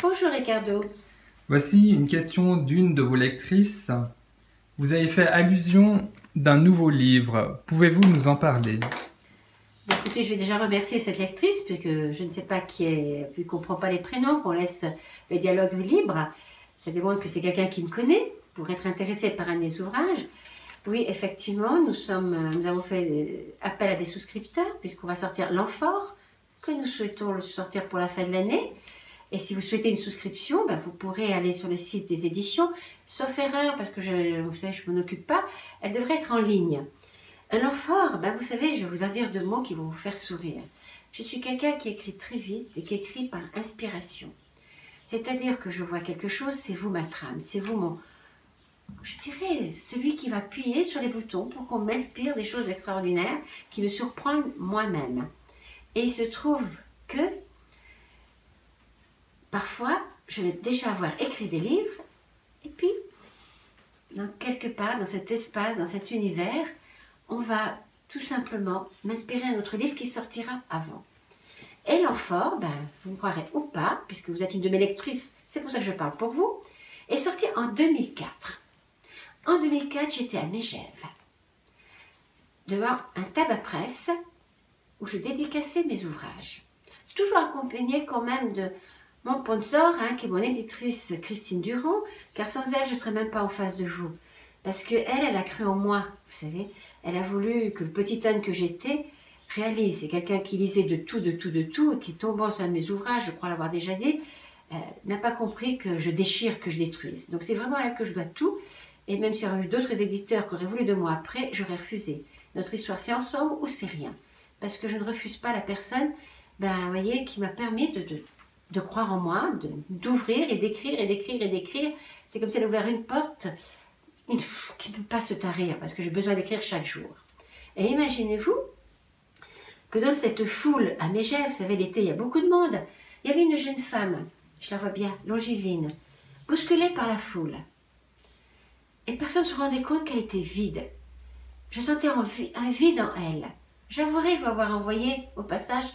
Bonjour Ricardo. Voici une question d'une de vos lectrices. Vous avez fait allusion d'un nouveau livre. Pouvez-vous nous en parler? Écoutez, je vais déjà remercier cette lectrice, puisque je ne sais pas qui est, vu qu'on ne prend pas les prénoms, qu'on laisse le dialogue libre. Ça démontre que c'est quelqu'un qui me connaît, pour être intéressé par un de mes ouvrages. Oui, effectivement, nous avons fait appel à des souscripteurs, puisqu'on va sortir l'Amphore, que nous souhaitons le sortir pour la fin de l'année. Et si vous souhaitez une souscription, vous pourrez aller sur le site des éditions, sauf erreur, parce que vous savez, je ne m'en occupe pas, elle devrait être en ligne. Un amphore, vous savez, je vais vous en dire deux mots qui vont vous faire sourire. Je suis quelqu'un qui écrit très vite et qui écrit par inspiration. C'est-à-dire que je vois quelque chose, c'est vous ma trame, c'est vous je dirais, celui qui va appuyer sur les boutons pour qu'on m'inspire des choses extraordinaires qui me surprennent moi-même. Et il se trouve que, parfois, je vais déjà avoir écrit des livres, et puis, quelque part, dans cet espace, dans cet univers, on va tout simplement m'inspirer un autre livre qui sortira avant. Et l'amphore, vous me croirez ou pas, puisque vous êtes une de mes lectrices, c'est pour ça que je parle pour vous, est sorti en 2004. En 2004, j'étais à Megève, devant un tabac-presse où je dédicaçais mes ouvrages. Toujours accompagnée quand même de mon sponsor, qui est mon éditrice Christine Durand, car sans elle, je ne serais même pas en face de vous. Parce qu'elle a cru en moi, vous savez. Elle a voulu que le petit âne que j'étais réalise. C'est quelqu'un qui lisait de tout, et qui, tombant sur un de mes ouvrages, je crois l'avoir déjà dit, n'a pas compris que je déchire, que je détruise. Donc c'est vraiment à elle que je dois tout. Et même s'il y aurait eu d'autres éditeurs qui auraient voulu de moi après, j'aurais refusé. Notre histoire, c'est ensemble ou c'est rien. Parce que je ne refuse pas la personne, vous voyez, qui m'a permis de croire en moi, d'ouvrir et d'écrire et d'écrire et d'écrire. C'est comme si elle avait ouvert une porte qui ne peut pas se tarir, parce que j'ai besoin d'écrire chaque jour. Et imaginez-vous que dans cette foule à Megève, vous savez, l'été, il y a beaucoup de monde, il y avait une jeune femme, je la vois bien, longivine, bousculée par la foule. Et personne ne se rendait compte qu'elle était vide. Je sentais un vide en elle. J'avouerai lui avoir envoyé, au passage,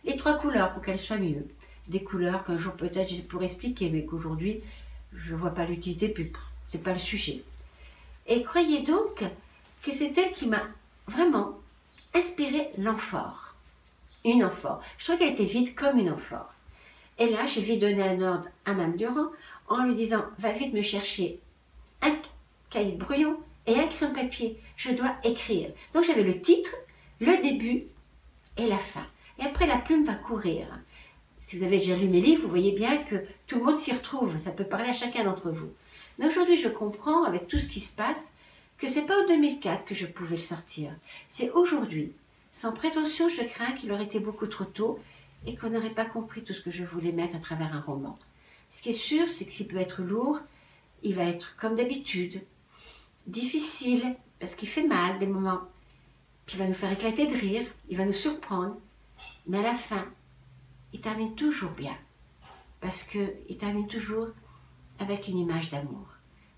les 3 couleurs pour qu'elle soit mieux. Des couleurs qu'un jour peut-être je pourrais expliquer, mais qu'aujourd'hui, je ne vois pas l'utilité, puis c'est pas le sujet. Et croyez donc que c'est elle qui m'a vraiment inspiré l'amphore. Une amphore. Je trouvais qu'elle était vide comme une amphore. Et là, j'ai vite donné un ordre à Mme Durand en lui disant « Va vite me chercher un cahier de brouillon et un crayon de papier. Je dois écrire. » Donc j'avais le titre, le début et la fin. Et après, la plume va courir. Si vous avez déjà lu mes livres, vous voyez bien que tout le monde s'y retrouve. Ça peut parler à chacun d'entre vous. Mais aujourd'hui, je comprends, avec tout ce qui se passe, que ce n'est pas en 2004 que je pouvais le sortir. C'est aujourd'hui. Sans prétention, je crains qu'il aurait été beaucoup trop tôt et qu'on n'aurait pas compris tout ce que je voulais mettre à travers un roman. Ce qui est sûr, c'est que s'il peut être lourd, il va être comme d'habitude, difficile, parce qu'il fait mal des moments. Puis il va nous faire éclater de rire, il va nous surprendre. Mais à la fin, il termine toujours bien. Parce qu'il termine toujours avec une image d'amour.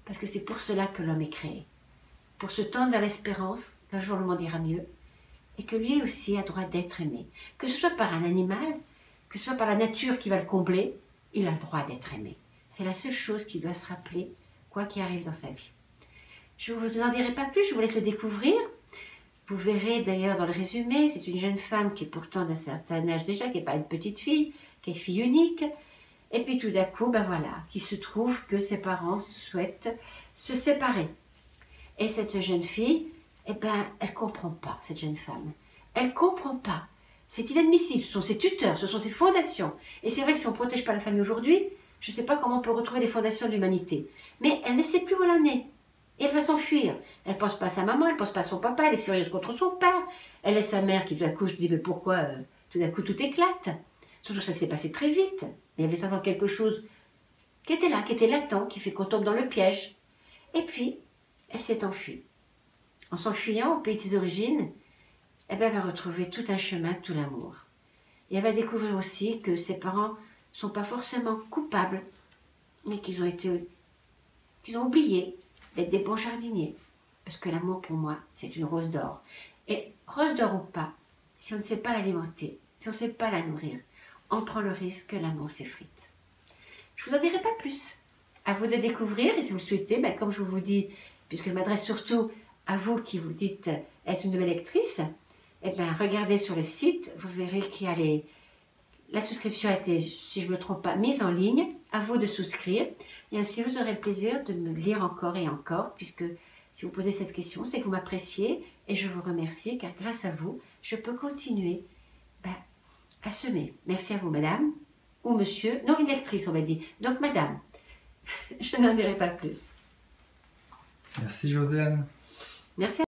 Parce que c'est pour cela que l'homme est créé. Pour se tendre vers l'espérance qu'un jour le monde ira mieux, et que lui aussi a droit d'être aimé. Que ce soit par un animal, que ce soit par la nature qui va le combler, il a le droit d'être aimé. C'est la seule chose qu'il doit se rappeler, quoi qu'il arrive dans sa vie. Je ne vous en dirai pas plus, je vous laisse le découvrir. Vous verrez d'ailleurs dans le résumé, c'est une jeune femme qui est pourtant d'un certain âge déjà, qui n'est pas une petite fille, qui est fille unique. Et puis tout d'un coup, voilà, qu'il se trouve que ses parents souhaitent se séparer. Et cette jeune fille, elle ne comprend pas, cette jeune femme. Elle ne comprend pas. C'est inadmissible, ce sont ses tuteurs, ce sont ses fondations. Et c'est vrai que si on ne protège pas la famille aujourd'hui, je ne sais pas comment on peut retrouver les fondations de l'humanité. Mais elle ne sait plus où elle en est. Et elle va s'enfuir. Elle ne pense pas à sa maman, elle ne pense pas à son papa, elle est furieuse contre son père. Elle est sa mère qui tout d'un coup se dit, mais pourquoi tout d'un coup tout éclate? Surtout que ça s'est passé très vite. Il y avait simplement quelque chose qui était là, qui était latent, qui fait qu'on tombe dans le piège. Et puis, elle s'est enfuie. En s'enfuyant au pays de ses origines, elle va retrouver tout un chemin, tout l'amour. Et elle va découvrir aussi que ses parents ne sont pas forcément coupables, mais qu'ils ont oublié d'être des bons jardiniers. Parce que l'amour, pour moi, c'est une rose d'or. Et rose d'or ou pas, si on ne sait pas l'alimenter, si on ne sait pas la nourrir, on prend le risque que l'amour s'effrite. Je Je vous en dirai pas plus. À vous de découvrir, et si vous le souhaitez, ben, comme je vous dis, puisque je m'adresse surtout à vous qui vous dites être une nouvelle lectrice, eh bien, regardez sur le site, vous verrez qu'il y a la souscription a été, si je ne me trompe pas, mise en ligne. À vous de souscrire. Et ainsi, vous aurez le plaisir de me lire encore et encore, puisque si vous posez cette question, c'est que vous m'appréciez et je vous remercie, car grâce à vous, je peux continuer à semer. Merci à vous, madame, ou monsieur. Non, une lectrice, on m'a dit. Donc, madame, je n'en dirai pas plus. Merci, Josiane. Merci.